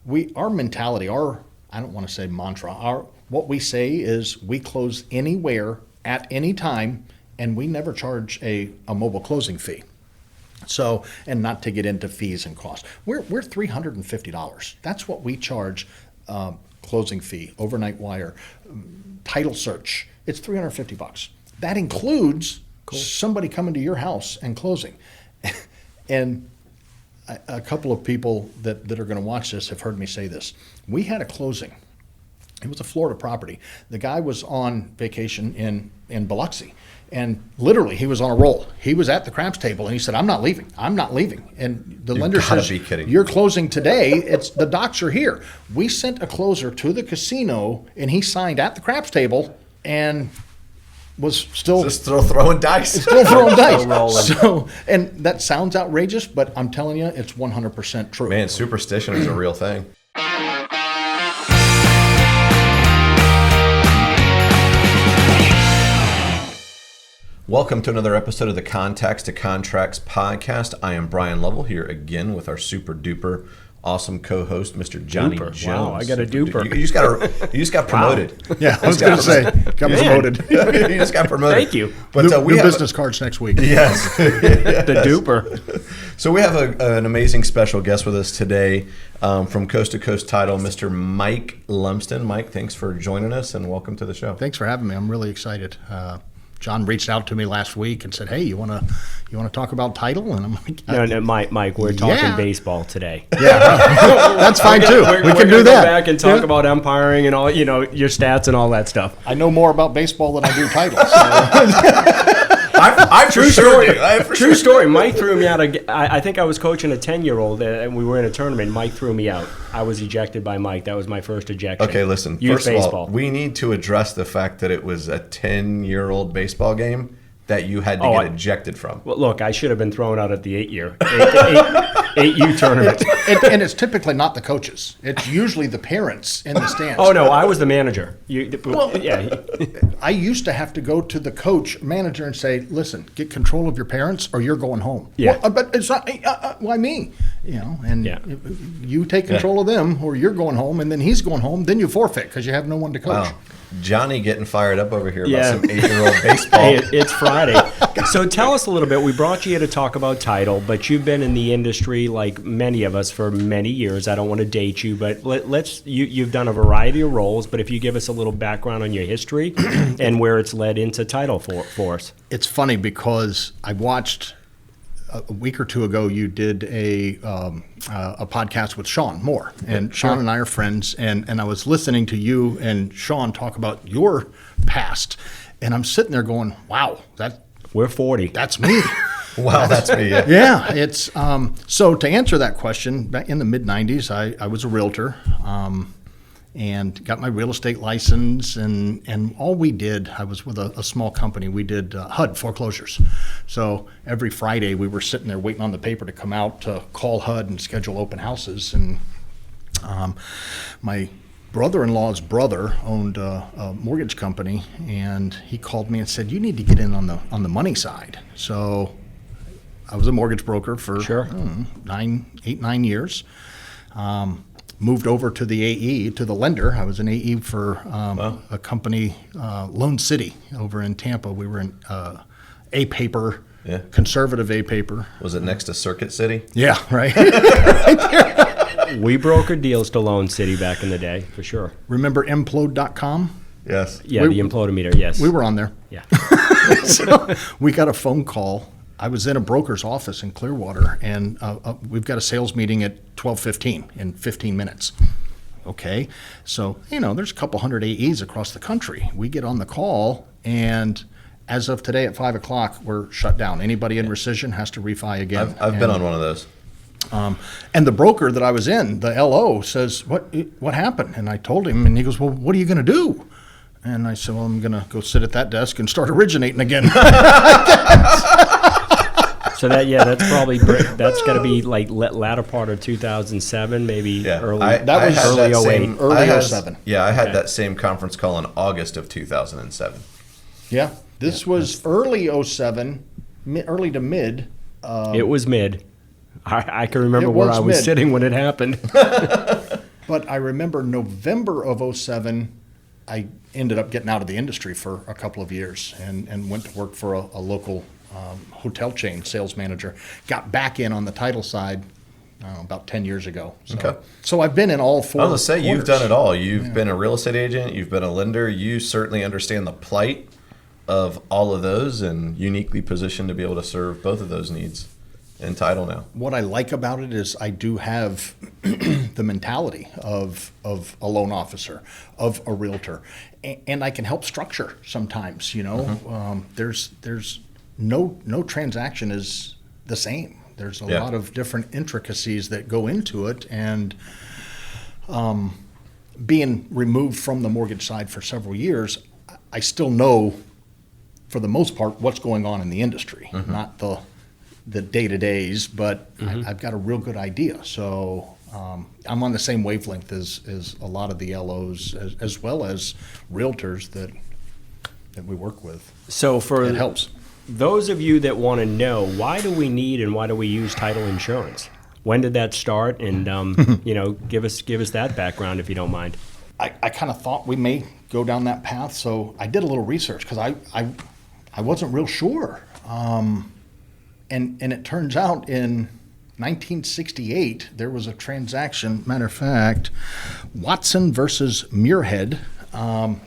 our mentality, I don't want to say mantra, what we say is we close anywhere at any time, and we never charge a mobile closing fee. So, and not to get into fees and costs. We're $350. That's what we charge, closing fee, overnight wire, title search. It's $350. That includes somebody coming to your house and closing. And a couple of people that are going to watch this have heard me say this. We had a closing. It was a Florida property. The guy was on vacation in Biloxi, and literally he was on a roll. He was at the craps table, and he said, I'm not leaving. And the lender says, you're closing today. The docs are here. We sent a closer to the casino, and he signed at the craps table and was still throwing dice. Still throwing dice. So, and that sounds outrageous, but I'm telling you, it's 100% true. Man, superstition is a real thing. Welcome to another episode of the Contacts to Contracts podcast. I am Bryan Lovell here again with our super duper awesome co-host, Mr. Johnny Jones. Wow, I got a duper. You just got promoted. Wow. Yeah, I was going to say, got promoted. You just got promoted. Thank you. But we have business cards next week. Yes. The duper. So we have an amazing special guest with us today from Coast to Coast Title, Mr. Mike Lumsden. Mike, thanks for joining us and welcome to the show. Thanks for having me. I'm really excited. John reached out to me last week and said, "Hey, you want to talk about title?" And I'm like, "No, Mike, we're talking baseball today." Yeah, that's fine too. We can do that. Go back and talk about umpiring and all, your stats and all that stuff. I know more about baseball than I do titles. So. True story. Mike threw me out. I think I was coaching a 10-year-old, and we were in a tournament. Mike threw me out. I was ejected by Mike. That was my first ejection. Okay, listen. First of all, we need to address the fact that it was a 10-year-old baseball game that you had to get ejected from. Well, look, I should have been thrown out at the 8U tournament. And it's typically not the coaches. It's usually the parents in the stands. Oh, no, I was the manager. I used to have to go to the manager, and say, listen, get control of your parents or you're going home. Yeah. Well, but it's not, why me? You take control of them or you're going home, and then he's going home, then you forfeit because you have no one to coach. Wow. Johnny getting fired up over here about some 8-year-old baseball. Hey, it's Friday. So tell us a little bit. We brought you here to talk about title, but you've been in the industry like many of us for many years. I don't want to date you, but you've done a variety of roles, but if you give us a little background on your history and where it's led into title for us. It's funny because I watched a week or two ago, you did a podcast with Sean Moore, and Sean and I are friends, and I was listening to you and Sean talk about your past, and I'm sitting there going, wow, we're 40. That's me. Wow, that's me. Yeah, it's so to answer that question, back in the mid-'90s, I was a realtor, and got my real estate license, and all we did, I was with a small company, we did HUD foreclosures. So every Friday we were sitting there waiting on the paper to come out to call HUD and schedule open houses. And my brother-in-law's brother owned a mortgage company, and he called me and said, you need to get in on the money side. So I was a mortgage broker for 9 years. Moved over to the AE, to the lender. I was an AE for a company, Lone City, over in Tampa. We were in A-paper, conservative A-paper. Was it next to Circuit City? Yeah, right. We brokered deals to Lone City back in the day, for sure. Remember implode.com? Yes. Yeah, the implodometer, yes. We were on there. Yeah. So we got a phone call. I was in a broker's office in Clearwater, and we've got a sales meeting at 12:15 in 15 minutes. Okay, so there's a couple hundred AEs across the country. We get on the call, and as of today at 5 o'clock, we're shut down. Anybody in rescission has to refi again. I've been on one of those. And the broker that I was in, the LO, says, "What happened?" And I told him, and he goes, "Well, what are you going to do?" And I said, "Well, I'm going to go sit at that desk and start originating again." So that's probably that's got to be like latter part of 2007, maybe early. Early 08, early 07. Yeah, I had that same conference call in August of 2007. Yeah, this was early 07, early to mid. It was mid. I can remember where I was sitting when it happened. But I remember November of '07, I ended up getting out of the industry for a couple of years and went to work for a local hotel chain sales manager. Got back in on the title side about 10 years ago. So, Okay. so I've been in all four. I was going to say, you've quarters. done it all. You've been a real estate agent. You've been a lender. You certainly understand the plight of all of those and uniquely positioned to be able to serve both of those needs in title now. What I like about it is I do have the mentality of a loan officer, of a realtor, and I can help structure sometimes. There's no transaction is the same. There's a lot of different intricacies that go into it, and being removed from the mortgage side for several years, I still know, for the most part, what's going on in the industry, not the day-to-days, but I've got a real good idea. So I'm on the same wavelength as a lot of the LOs, as well as realtors that we work with. So for It helps. those of you that want to know, why do we need and why do we use title insurance? When did that start? And give us that background if you don't mind. I kind of thought we may go down that path, so I did a little research because I wasn't real sure. And it turns out in 1968, there was a transaction. Matter of fact, Watson versus Muirhead.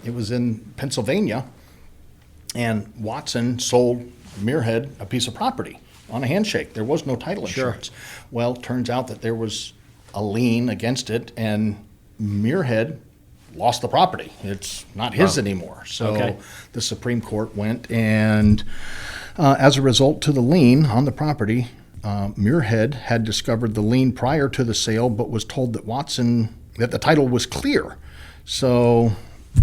It was in Pennsylvania, and Watson sold Muirhead a piece of property on a handshake. There was no title insurance. Well, turns out that there was a lien against it, and Muirhead lost the property. It's not his anymore. So the Supreme Court went and as a result to the lien on the property, Muirhead had discovered the lien prior to the sale, but was told that the title was clear. So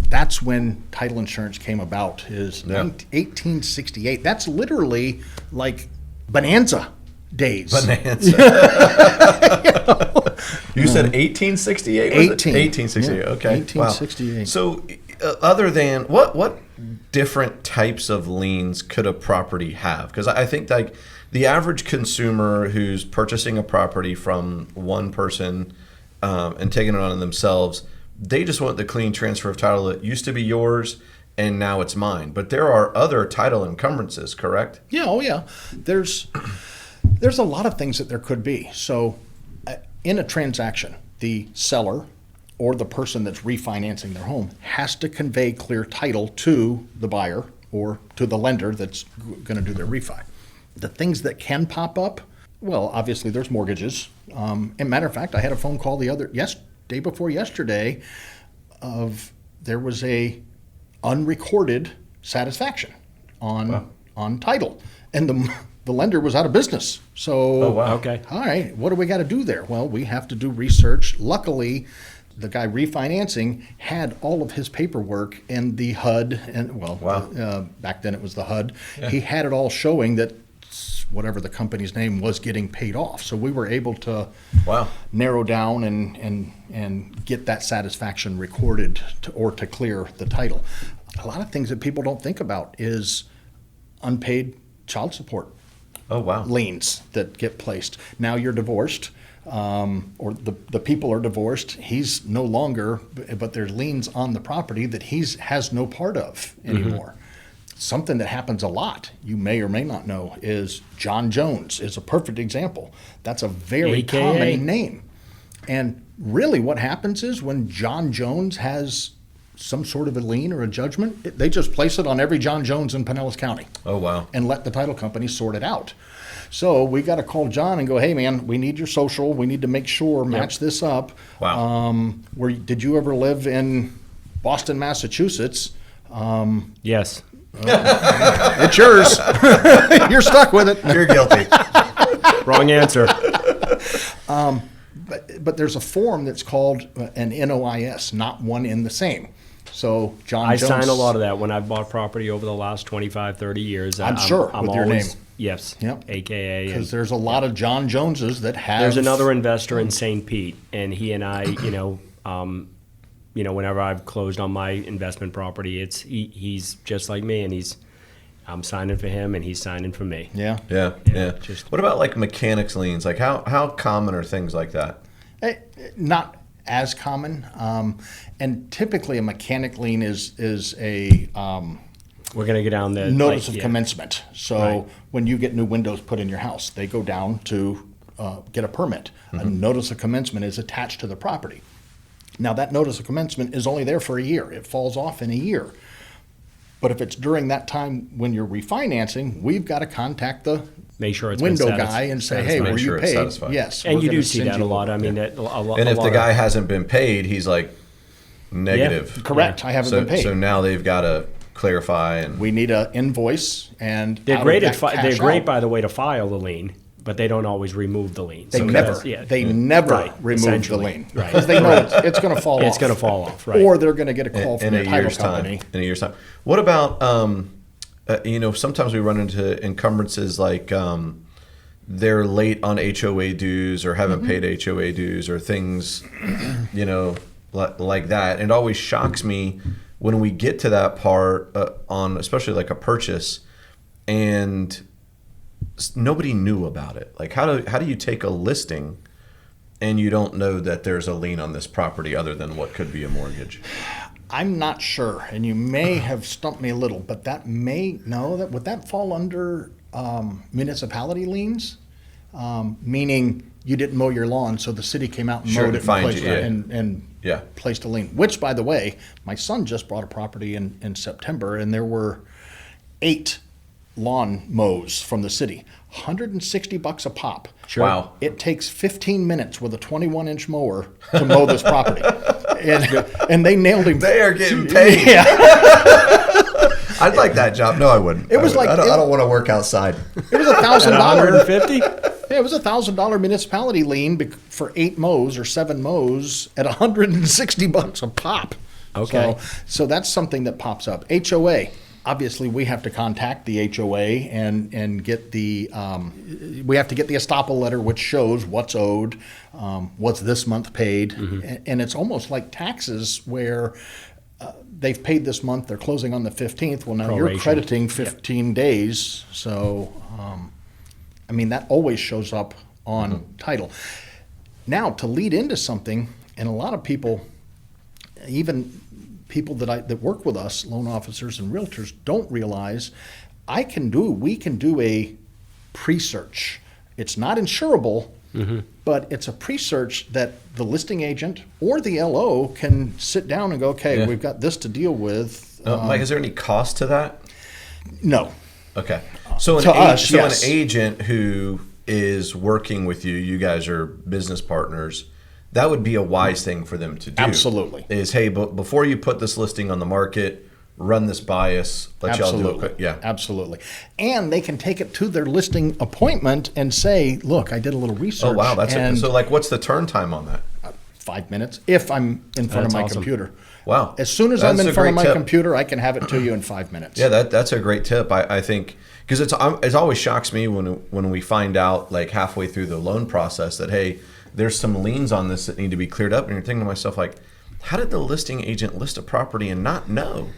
that's when title insurance came about, is 1868. That's literally like Bonanza days. Bonanza. You said 1868? 1868. Yeah, Okay. 1868. Wow. So other than what different types of liens could a property have? Because I think like the average consumer who's purchasing a property from one person and taking it on themselves, they just want the clean transfer of title that used to be yours and now it's mine. But there are other title encumbrances, correct? Yeah, oh yeah. There's a lot of things that there could be. So in a transaction, the seller or the person that's refinancing their home has to convey clear title to the buyer or to the lender that's going to do their refi. The things that can pop up, well, obviously there's mortgages. And matter of fact, I had a phone call day before yesterday of there was a unrecorded satisfaction on title, and the lender was out of business. So, Okay. all right, what do we got to do there? Well, we have to do research. Luckily, the guy refinancing had all of his paperwork and the HUD, and back then it was the HUD. Yeah. He had it all showing that whatever the company's name was getting paid off. So we were able to narrow down and get that satisfaction recorded to clear the title. A lot of things that people don't think about is unpaid child support. Liens that get placed. Now you're divorced, or the people are divorced. He's no longer, but there's liens on the property that has no part of anymore. Something that happens a lot, you may or may not know, is John Jones is a perfect example. That's a very common name. And really what happens is when John Jones has some sort of a lien or a judgment, they just place it on every John Jones in Pinellas County. And let the title company sort it out. So we got to call John and go, hey man, we need your social. We need to make sure, match this up. Did you ever live in Boston, Massachusetts? Yes. It's yours. You're stuck with it. You're guilty. Wrong answer. But there's a form that's called an NOIS, not one in the same. So John Jones. I sign a lot of that when I've bought property over the last 25, 30 years. I'm sure, with your name. Yes. Yep. AKA. Because there's a lot of John Joneses that have. There's another investor in St. Pete, and he and I, whenever I've closed on my investment property, he's just like me, and I'm signing for him, and he's signing for me. Yeah. What about like mechanics liens? Like how common are things like that? Not as common. And typically a mechanic lien is a We're going to go down the notice like, of yeah. commencement. So Right. when you get new windows put in your house, they go down to get a permit. A notice of commencement is attached to the property. Now that notice of commencement is only there for a year. It falls off in a year. But if it's during that time when you're refinancing, we've got to contact the Make sure it's been window satis- guy and say, satisfied. hey, Make were sure you it's paid? satisfied. Yes. And we're you gonna do see send that you a lot. I mean, that, And if lot the of- guy hasn't been paid, he's like negative. Correct. I haven't So been paid. so now they've got to clarify and We need an invoice and they're out of great that at they're cash great out. by the way to file the lien, but they don't always remove the lien. They So never, that's- yeah. they never Right, remove the essentially. lien. Right. Because they know it's going to fall off. It's gonna fall off, right. Or they're going to get a call in from a the title year's company. time. In a year's time. What about sometimes we run into encumbrances like they're late on HOA dues or haven't paid HOA dues or things, like that. It always shocks me when we get to that part on especially like a purchase and nobody knew about it. Like how do you take a listing and you don't know that there's a lien on this property other than what could be a mortgage? I'm not sure, and you may have stumped me a little, but would that fall under municipality liens? Meaning you didn't mow your lawn, so the city came out and Sure, mowed to it find and placed you, it yeah. and Yeah. placed a lien. Which, by the way, my son just bought a property in September, and there were 8 lawn mows from the city, $160 a pop. Sure. Wow. It takes 15 minutes with a 21-inch mower to mow this property, and they nailed him. They are getting paid. Yeah. I'd like that job. No, I wouldn't. It was I like- don't want to work outside. It was $1,000. 150? Yeah, it was $1,000 municipality lien for 8 mows or 7 mows at $160 a pop. Okay. So that's something that pops up. HOA. Obviously, we have to contact the HOA and get we have to get the estoppel letter, which shows what's owed, what's this month paid, and it's almost like taxes where they've paid this month, they're closing on the 15th. Well, now you're Proration. crediting 15 days, so I mean that always shows up on title. Now to lead into something, and a lot of people, even people that work with us, loan officers and realtors, don't realize we can do a pre-search. It's not insurable, but it's a pre-search that the listing agent or the LO can sit down and go, okay, Yeah. we've got this to deal with. Mike, is there any cost to that? No. Okay. So To us, yes. an agent who is working with you, you guys are business partners, that would be a wise thing for them to do. Absolutely. Is, hey, but before you put this listing on the market, run this by us. Let y'all do it. Absolutely. quick. Yeah. Absolutely. And they can take it to their listing appointment and say, look, I did a little research. Oh, wow. and So like, what's the turn time on that? 5 minutes if I'm in front of That's my awesome. computer. Wow. As soon as I'm That's in a front of great my tip. computer, I can have it to you in 5 minutes. Yeah, that's a great tip. I think because it always shocks me when we find out like halfway through the loan process that hey, there's some liens on this that need to be cleared up, and you're thinking to myself like, how did the listing agent list a property and not know?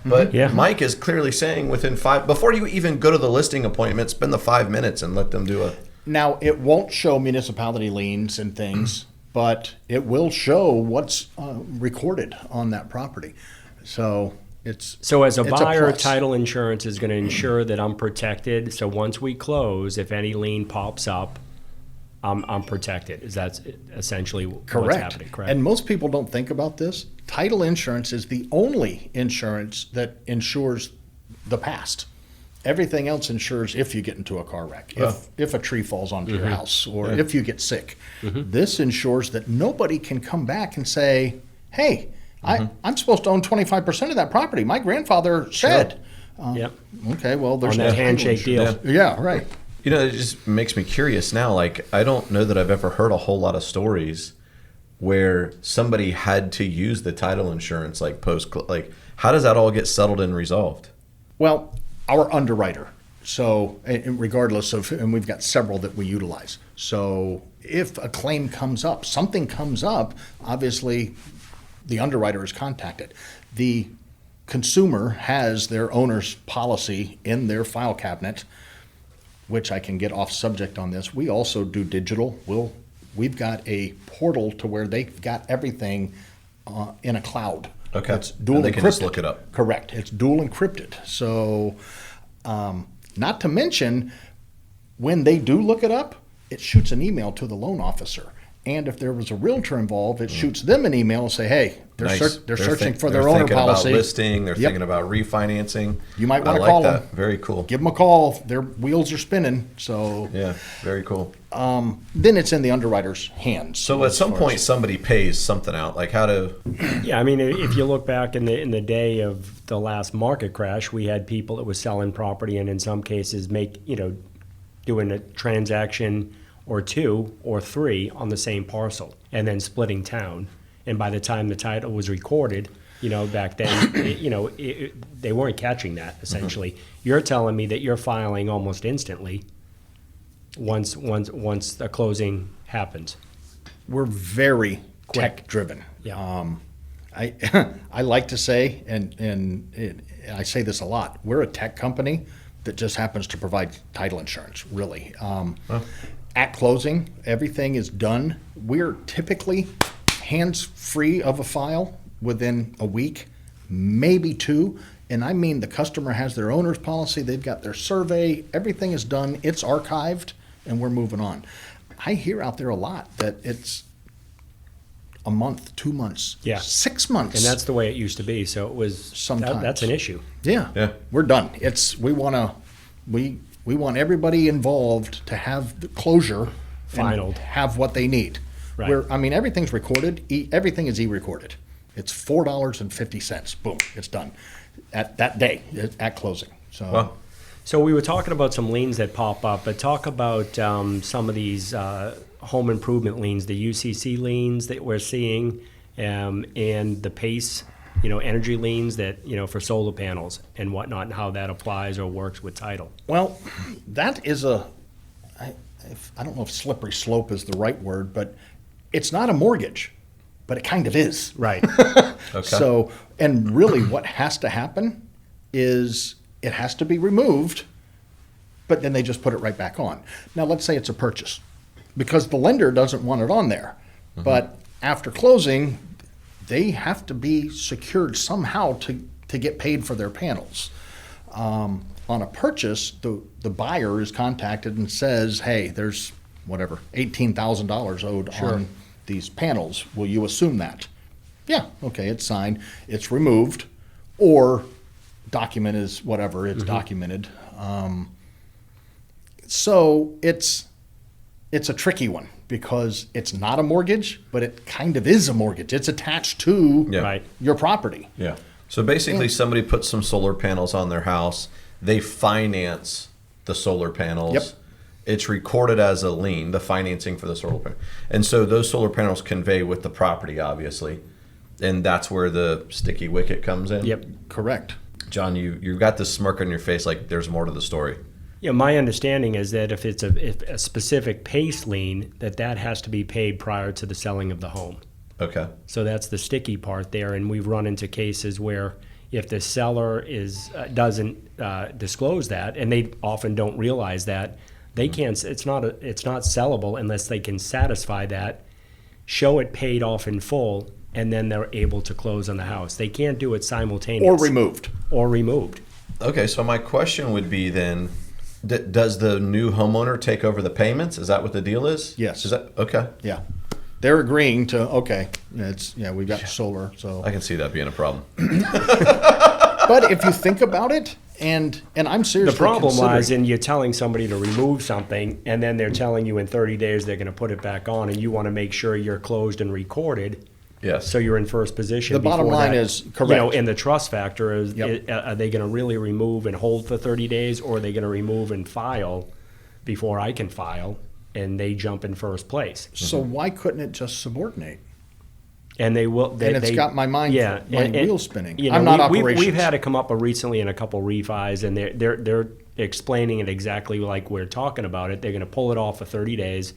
But Yeah. Mike is clearly saying within 5 before you even go to the listing appointment, spend the 5 minutes and let them do a. Now, it won't show municipality liens and things, but it will show what's recorded on that property. So it's So as a it's buyer, plus. title insurance is going to ensure that I'm protected. So once we close, if any lien pops up, I'm protected. Is that essentially what's Correct. happening? Correct. And most people don't think about this. Title insurance is the only insurance that insures the past. Everything else insures if you get into a car wreck, if a tree falls onto your house, or if you get sick. This ensures that nobody can come back and say, hey, I'm supposed to own 25% of that property. My grandfather said. Yep. Okay, well, there's On no that title handshake deal. insurance. Yeah, right. You know, it just makes me curious now. Like, I don't know that I've ever heard a whole lot of stories where somebody had to use the title insurance, like like, how does that all get settled and resolved? Well, our underwriter. So, regardless of, and we've got several that we utilize. So, if a claim comes up, something comes up, obviously the underwriter is contacted. The consumer has their owner's policy in their file cabinet, which I can get off subject on this. We also do digital. We'll we've got a portal to where they've got everything in a cloud. Okay. It's dual And they encrypted. can just look it up. Correct. It's dual encrypted. So, not to mention, when they do look it up, it shoots an email to the loan officer. And if there was a realtor involved, it shoots them an email and say, hey, they're, Nice. they're searching for their they're owner thinking policy. About listing. They're Yep. thinking about refinancing. You might I want to like call that. them. Very cool. Give them a call. Their wheels are spinning. So Yeah, very cool. then it's in the underwriter's hands. So at some as far point, somebody pays something out. Like how to? Yeah, I mean, if you look back in the day of the last market crash, we had people that were selling property, and in some cases, doing a transaction or 2 or 3 on the same parcel, and then splitting town. And by the time the title was recorded, back then, they weren't catching that. Essentially, You're telling me that you're filing almost instantly once the closing happens. we're very tech driven. Yeah. I like to say, and I say this a lot, we're a tech company that just happens to provide title insurance, really. At closing, everything is done. We're typically hands-free of a file within a week, maybe 2. And I mean, the customer has their owner's policy, they've got their survey, everything is done, it's archived, and we're moving on. I hear out there a lot that it's a month, 2 months, Yeah. 6 months. And that's the way it used to be. So it was Sometimes. that's an issue. Yeah. Yeah. We're done. We want everybody involved to have the closure Finaled. and have what they need. Right. Everything's recorded. Everything is e-recorded. It's $4.50. Boom, it's done at that day at closing. So Well, So we were talking about some liens that pop up, but talk about some of these home improvement liens, the UCC liens that we're seeing, and the PACE, energy liens that, for solar panels and whatnot, and how that applies or works with title. well, that is I don't know if slippery slope is the right word, but it's not a mortgage, but it kind of is. Right. okay. So, and really what has to happen is it has to be removed, but then they just put it right back on. Now, let's say it's a purchase, because the lender doesn't want it on there. But after closing, they have to be secured somehow to get paid for their panels. On a purchase, the buyer is contacted and says, hey, there's whatever, $18,000 owed on these panels. Will you assume that? Yeah, okay, it's signed, it's removed, or document is whatever, it's documented. So it's a tricky one because it's not a mortgage, but it kind of is a mortgage. It's attached to Yeah. Right. your property. Yeah. So basically, somebody puts some solar panels on their house. They finance the solar panels. Yep. It's recorded as a lien, the financing for the solar panel. And so those solar panels convey with the property, obviously. And that's where the sticky wicket comes in. Yep. Correct. John, you've got this smirk on your face like there's more to the story. Yeah, my understanding is that if it's a specific PACE lien, that has to be paid prior to the selling of the home. Okay. So that's the sticky part there, and we've run into cases where if the seller doesn't disclose that, and they often don't realize that, they can't. It's not sellable unless they can satisfy that, show it paid off in full, and then they're able to close on the house. They can't do it simultaneously. Or removed. Or removed. Okay, so my question would be then, does the new homeowner take over the payments? Is that what the deal is? Yes. Is that okay? Yeah. They're agreeing to, okay, we've got solar, so. I can see that being a problem. But if you think about it, and I'm seriously The problem lies considering- in you're telling somebody to remove something, and then they're telling you in 30 days they're going to put it back on, and you want to make sure you're closed and recorded. Yes. So you're in first position. The bottom before line that. is correct. And the trust factor is, Yep. are they going to really remove and hold for 30 days, or are they going to remove and file before I can file, and they jump in first place? So why couldn't it just subordinate? And they will. And it's got my mind, wheels spinning. I'm not operations. We've had it come up recently in a couple refis, and they're explaining it exactly like we're talking about it. They're going to pull it off for 30 days.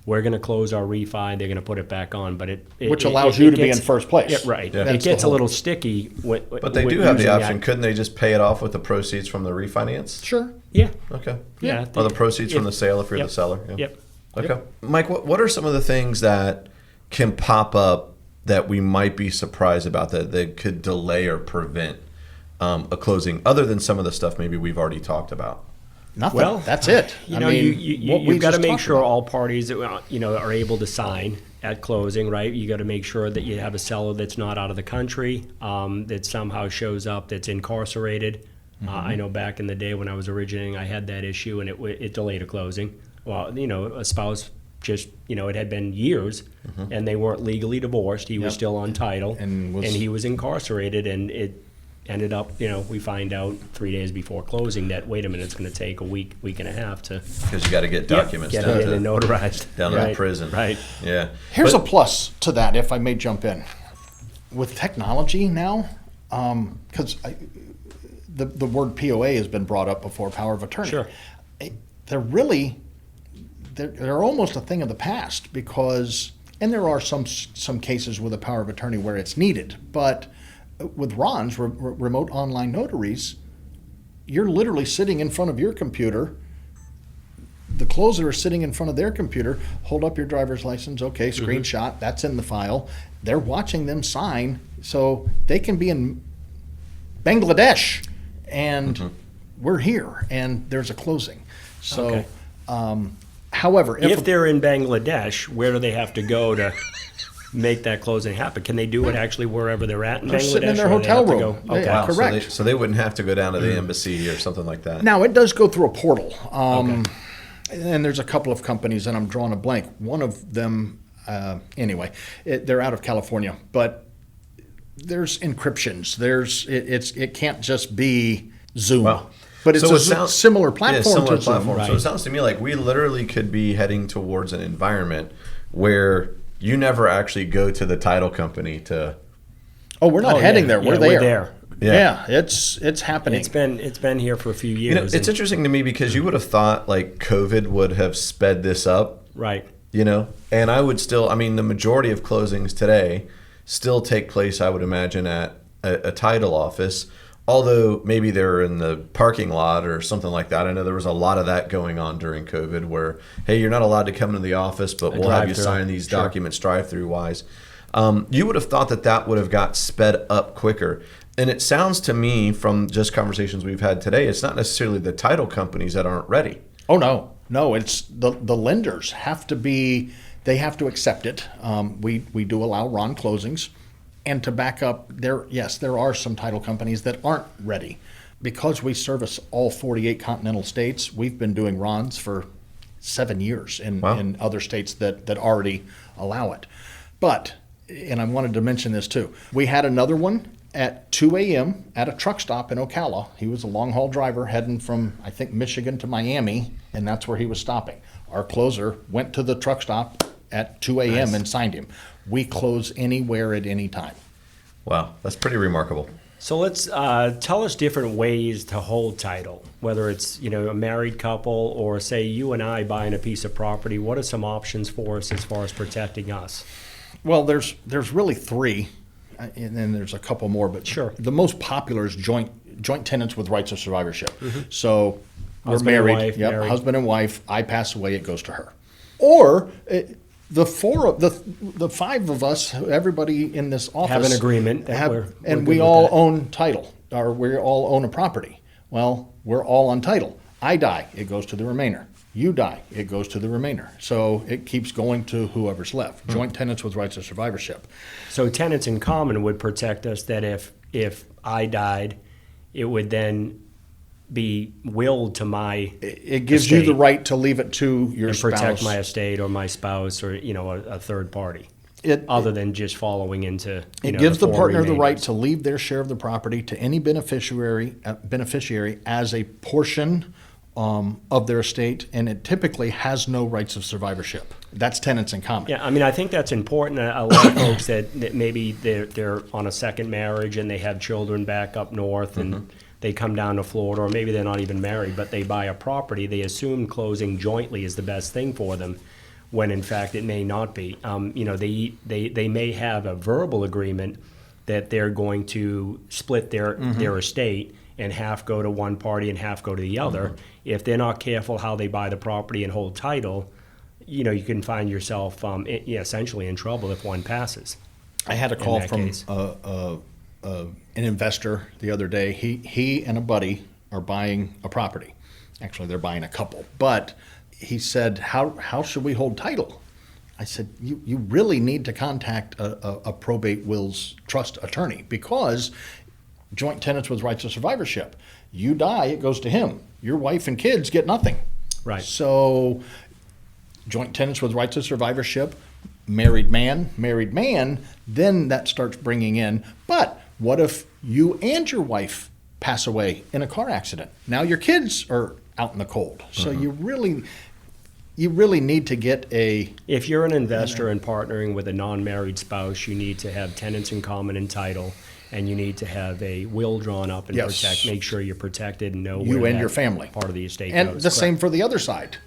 We're going to close our refi. They're going to put it back on, but Which allows you to be in first place. Yeah, right. Yeah. It That's the gets a whole- little sticky. But they do have the option. Couldn't they just pay it off with the proceeds from the refinance? Sure. Yeah. Okay. Yeah. Or the proceeds from the sale if you're Yep. the seller. Yeah. Yep. Okay. Mike, what are some of the things that can pop up that we might be surprised about that could delay or prevent a closing, other than some of the stuff maybe we've already talked about? Nothing. Well, That's it. You know, you've got to make sure all parties, are able to sign at closing, right? You got to make sure that you have a seller that's not out of the country, that somehow shows up, that's incarcerated. I know back in the day when I was originating, I had that issue, and it delayed a closing. Well, a spouse just, it had been years, and they weren't legally divorced. He was still on title, and he was incarcerated, and it ended up, we find out 3 days before closing that, wait a minute, it's going to take a week and a half to... Because you got to get documents get it in and notarized. Down to the prison. Right. Yeah. Here's a plus to that, if I may jump in. With technology now, because the word POA has been brought up before, power of attorney. Sure. They're almost a thing of the past, because, and there are some cases with a power of attorney where it's needed, but with RONs, remote online notaries, you're literally sitting in front of your computer. The closer is sitting in front of their computer. Hold up your driver's license. Okay, screenshot. That's in the file. They're watching them sign, so they can be in Bangladesh, and we're here, and there's a closing. So, however, if they're in Bangladesh, where do they have to go to make that closing happen? Can they do it actually wherever they're at in they're Bangladesh? sitting in their hotel room. Okay. Yeah, Wow, correct. So they wouldn't have to go down to the embassy or something like that. Now, it does go through a portal. And there's a couple of companies, and I'm drawing a blank. One of them, they're out of California, but there's encryptions. It can't just be Zoom. Wow. But it's So similar platform to Zoom. So it sounds to me like we literally could be heading towards an environment where you never actually go to the title company to... Oh, we're not heading there. We're there. We're there. Yeah, it's happening. It's been here for a few years. it's interesting to me because you would have thought like COVID would have sped this up. Right. And I would still, the majority of closings today still take place, I would imagine, at a title office, although maybe they're in the parking lot or something like that. I know there was a lot of that going on during COVID where, hey, you're not allowed to come into the office, but we'll have you sign these documents drive-through wise. You would have thought that would have got sped up quicker. And it sounds to me from just conversations we've had today, it's not necessarily the title companies that aren't ready. Oh, no, it's the lenders have to accept it. We do allow RON closings. And to back up, there are some title companies that aren't ready. Because we service all 48 continental states, we've been doing RONs for 7 years in other states that already allow it. But, and I wanted to mention this too, we had another one at 2 a.m. at a truck stop in Ocala. He was a long-haul driver heading from, I think, Michigan to Miami, and that's where he was stopping. Our closer went to the truck stop at 2 a.m. and signed him. We close anywhere at any time. Wow, that's pretty remarkable. So let's tell us different ways to hold title, whether it's a married couple or say you and I buying a piece of property. What are some options for us as far as protecting us? Well, there's really three, and then there's a couple more, but sure. The most popular is joint tenants with rights of survivorship. So we're Husband and married. wife, married. Husband and wife. I pass away, it goes to her. Or the five of us, everybody in this office Have an agreement that we're and good we with all that. own title, or we all own a property. Well, we're all on title. I die, it goes to the remainder. You die, it goes to the remainder. So it keeps going to whoever's left. Joint tenants with rights of survivorship. So tenants in common would protect us that if I died, it would then be willed to my It gives estate you the right to leave it to your and spouse. protect my estate or my spouse or a third party. Other than just following into It gives the four partner the remainders. right to leave their share of the property to any beneficiary as a portion of their estate, and it typically has no rights of survivorship. That's tenants in common. Yeah, I think that's important. A lot of folks that maybe they're on a second marriage and they have children back up north and they come down to Florida, or maybe they're not even married, but they buy a property. They assume closing jointly is the best thing for them, when in fact it may not be. They may have a verbal agreement that they're going to split their estate and half go to one party and half go to the other. If they're not careful how they buy the property and hold title, you can find yourself essentially in trouble if one passes. I had a call that from case. an investor the other day. He and a buddy are buying a property. Actually, they're buying a couple. But he said, how should we hold title? I said, you really need to contact a probate wills trust attorney, because joint tenants with rights of survivorship, you die, it goes to him. Your wife and kids get nothing. Right. So joint tenants with rights of survivorship, married man, then that starts bringing in. But what if you and your wife pass away in a car accident? Now your kids are out in the cold. So you really need to get If you're an investor and partnering with a non-married spouse, you need to have tenants in common in title, and you need to have a will drawn up and Yes. make sure you're protected and know you where and that your family. part of the estate And goes. the same for the other side.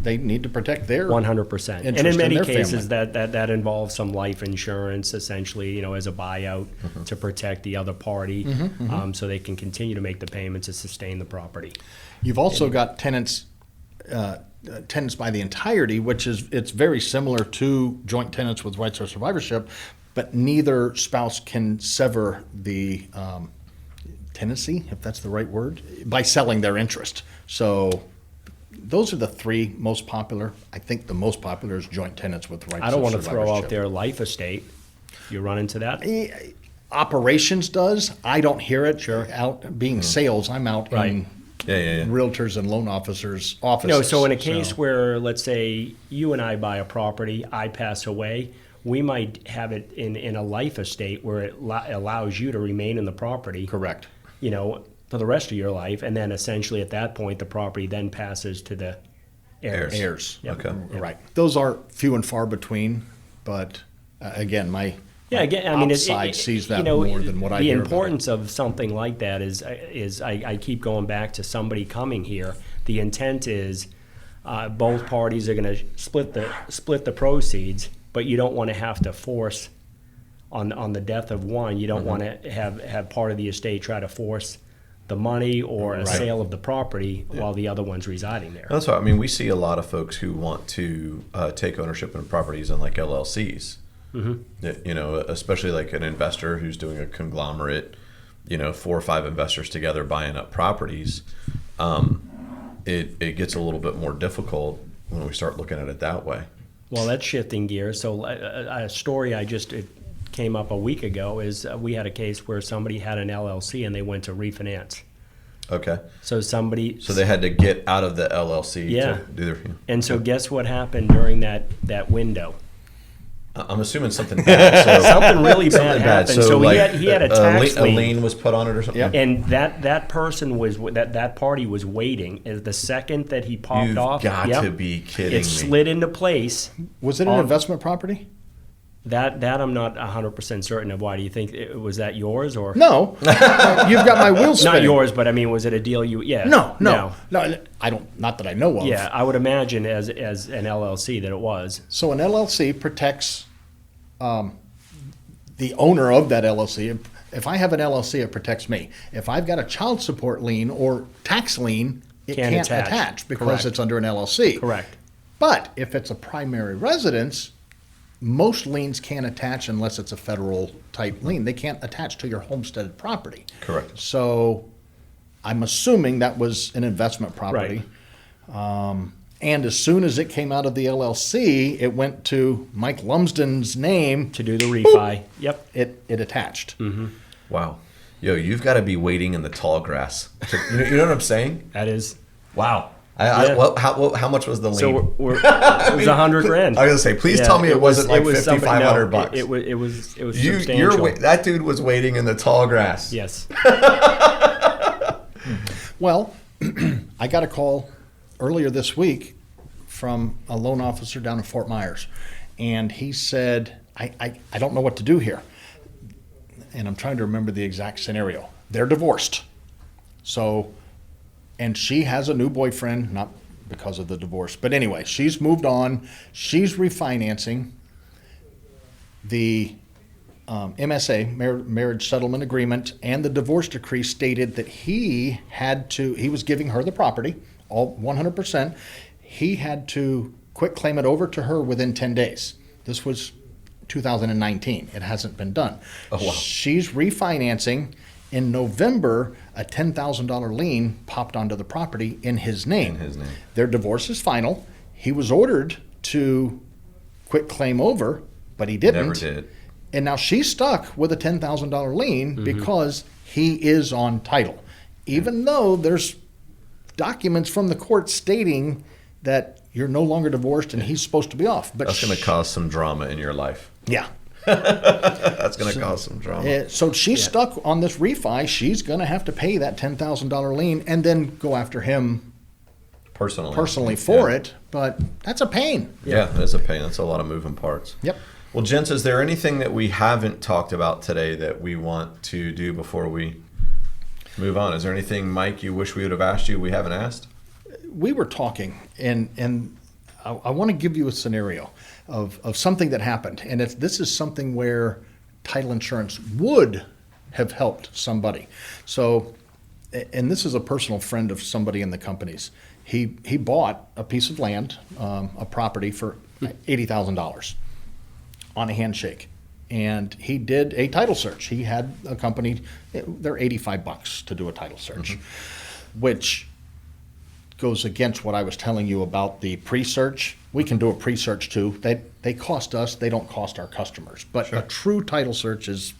They need to protect their 100%. And interest in many their cases, family. that involves some life insurance, essentially, as a buyout to protect the other party, so they can continue to make the payments to sustain the property. You've also got tenants by the entirety, it's very similar to joint tenants with rights of survivorship, but neither spouse can sever the tenancy, if that's the right word, by selling their interest. So those are the three most popular. I think the most popular is joint tenants with rights of survivorship. I don't want to throw out their life estate. You run into that? Operations does. I don't hear it out being sales. I'm out Right. in Yeah. realtors and loan officers' offices. No, so in a case where, let's say, you and I buy a property, I pass away, we might have it in a life estate where it allows you to remain in the property. Correct. For the rest of your life, and then essentially at that point, the property then passes to the heirs. Heirs. Yep. Okay. Right. Those are few and far between, but again, my outside sees that more than what I hear The about it. importance of something like that is I keep going back to somebody coming here. The intent is both parties are going to split the proceeds, but you don't want to have to force on the death of one. You don't want to have part of the estate try to force the money or a sale of the property while the other one's residing there. That's why, we see a lot of folks who want to take ownership in properties in like LLCs. Especially like an investor who's doing a conglomerate, 4 or 5 investors together buying up properties. It gets a little bit more difficult when we start looking at it that way. Well, that's shifting gears. So a story it came up a week ago is we had a case where somebody had an LLC and they went to refinance. Okay. So they had to get out of the LLC Yeah. to do their. And so guess what happened during that window? I'm assuming something bad. So Something really bad happened. So he had a tax a lien. lien was put on it or something. Yep. And that person that party was waiting. As the second that he popped You've off, got yep, to be kidding it me. slid into place. Was it an on- investment property? That I'm not 100% certain of. Why do you think was that yours or No. You've got my wheels spinning. not yours? But I mean, was it a deal you? Yeah. No. I don't. Not that I know of. Yeah, I would imagine as an LLC that it was. So an LLC protects the owner of that LLC. If I have an LLC, it protects me. If I've got a child support lien or tax lien, it Can't can't attach. attach because Correct. it's under an LLC. Correct. But if it's a primary residence, most liens can't attach unless it's a federal type lien. They can't attach to your homesteaded property. Correct. So I'm assuming that was an investment property. And as soon as it came out of the LLC, it went to Mike Lumsden's name. To do the refi. Yep. It attached. Wow. Yo, you've got to be waiting in the tall grass. You know what I'm saying? That is. Wow. Yeah. How much was the lien? So it was $100,000. I was gonna say, please tell me it wasn't like $5,500. It was You're substantial. that dude was waiting in the tall grass. Yes. Well, I got a call earlier this week from a loan officer down in Fort Myers. And he said, I don't know what to do here. And I'm trying to remember the exact scenario. They're divorced. So, and she has a new boyfriend, not because of the divorce. But anyway, she's moved on. She's refinancing. The MSA, marriage settlement agreement, and the divorce decree stated that he was giving her the property, all 100%. He had to quit claim it over to her within 10 days. This was 2019. It hasn't been done. Oh, wow. She's refinancing. In November, a $10,000 lien popped onto the property in his name. In his name. Their divorce is final. He was ordered to quit claim over, but he didn't. Never did. And now she's stuck with a $10,000 lien because he is on title. Even though there's documents from the court stating that you're no longer divorced and he's supposed to be off. But That's going to cause some drama in your life. Yeah. That's going to cause some drama. So she's stuck on this refi. She's going to have to pay that $10,000 lien and then go after him personally for it. But that's a pain. Yeah, that's a pain. That's a lot of moving parts. Yep. Well, gents, is there anything that we haven't talked about today that we want to do before we move on? Is there anything, Mike, you wish we would have asked you we haven't asked? We were talking, and I want to give you a scenario of something that happened. And if this is something where title insurance would have helped somebody. So, and this is a personal friend of somebody in the company's. He bought a piece of land, a property for $80,000 on a handshake. And he did a title search. He had a company, they're $85 to do a title search, which goes against what I was telling you about the pre-search. We can do a pre-search too. They cost us, they don't cost our customers. But a true title search is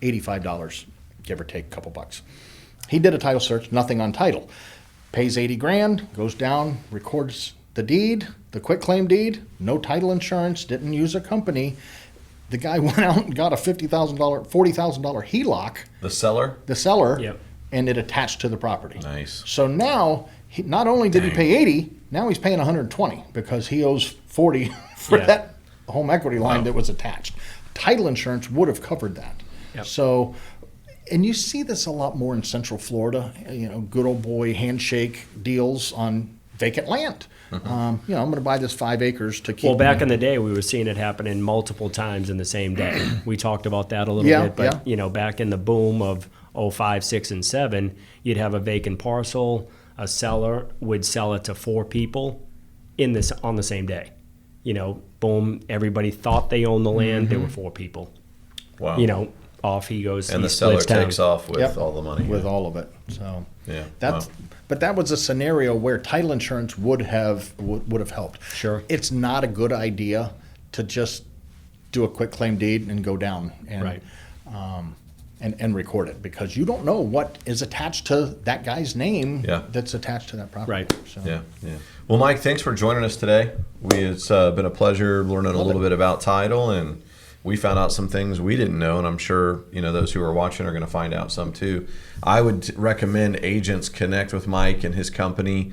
$85, give or take a couple bucks. He did a title search, nothing on title. Pays $80,000, goes down, records the deed, the quitclaim deed, no title insurance, didn't use a company. The guy went out and got a $40,000 HELOC. The seller? The seller, Yep. and it attached to the property. Nice. So now, not only did he pay 80, now he's paying 120 because he owes 40 for Yeah. that home equity line that was attached. Title insurance would have covered that. Yep. So, and you see this a lot more in Central Florida, good old boy handshake deals on vacant land. I'm going to buy this 5 acres to keep. Well, back in the day, we were seeing it happening multiple times in the same day. We talked about that a little Yeah, bit, but back in the boom of 05, 6, and 7, you'd have a vacant parcel. A seller would sell it to 4 people on the same day. Boom, everybody thought they owned the land. There were 4 people. Wow. Off he goes. And he the seller splits town. takes off with Yep, all the money. with all of it. So Yeah. that's Wow. but that was a scenario where title insurance would have helped. Sure. It's not a good idea to just do a quick claim deed and go down and Right. and record it because you don't know what is attached to that guy's name Yeah. that's attached to that property. Right. So Yeah. Well, Mike, thanks for joining us today. It's been a pleasure learning a little bit about title, and we found out some things we didn't know, and I'm sure those who are watching are going to find out some too. I would recommend agents connect with Mike and his company,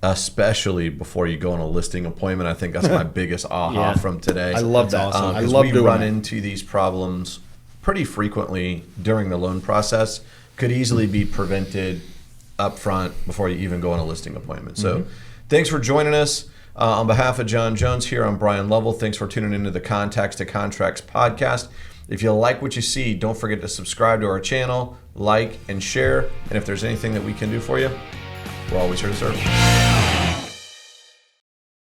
especially before you go on a listing appointment. I think that's my biggest aha Yeah. from today. I love that. awesome. I 'Cause love we doing run that. into these problems pretty frequently during the loan process. Could easily be prevented up front before you even go on a listing appointment. So thanks for joining us. On behalf of John Jones here, I'm Bryan Lovell. Thanks for tuning into the Contacts to Contracts podcast. If you like what you see, don't forget to subscribe to our channel, like, and share. And if there's anything that we can do for you, we're always here to serve.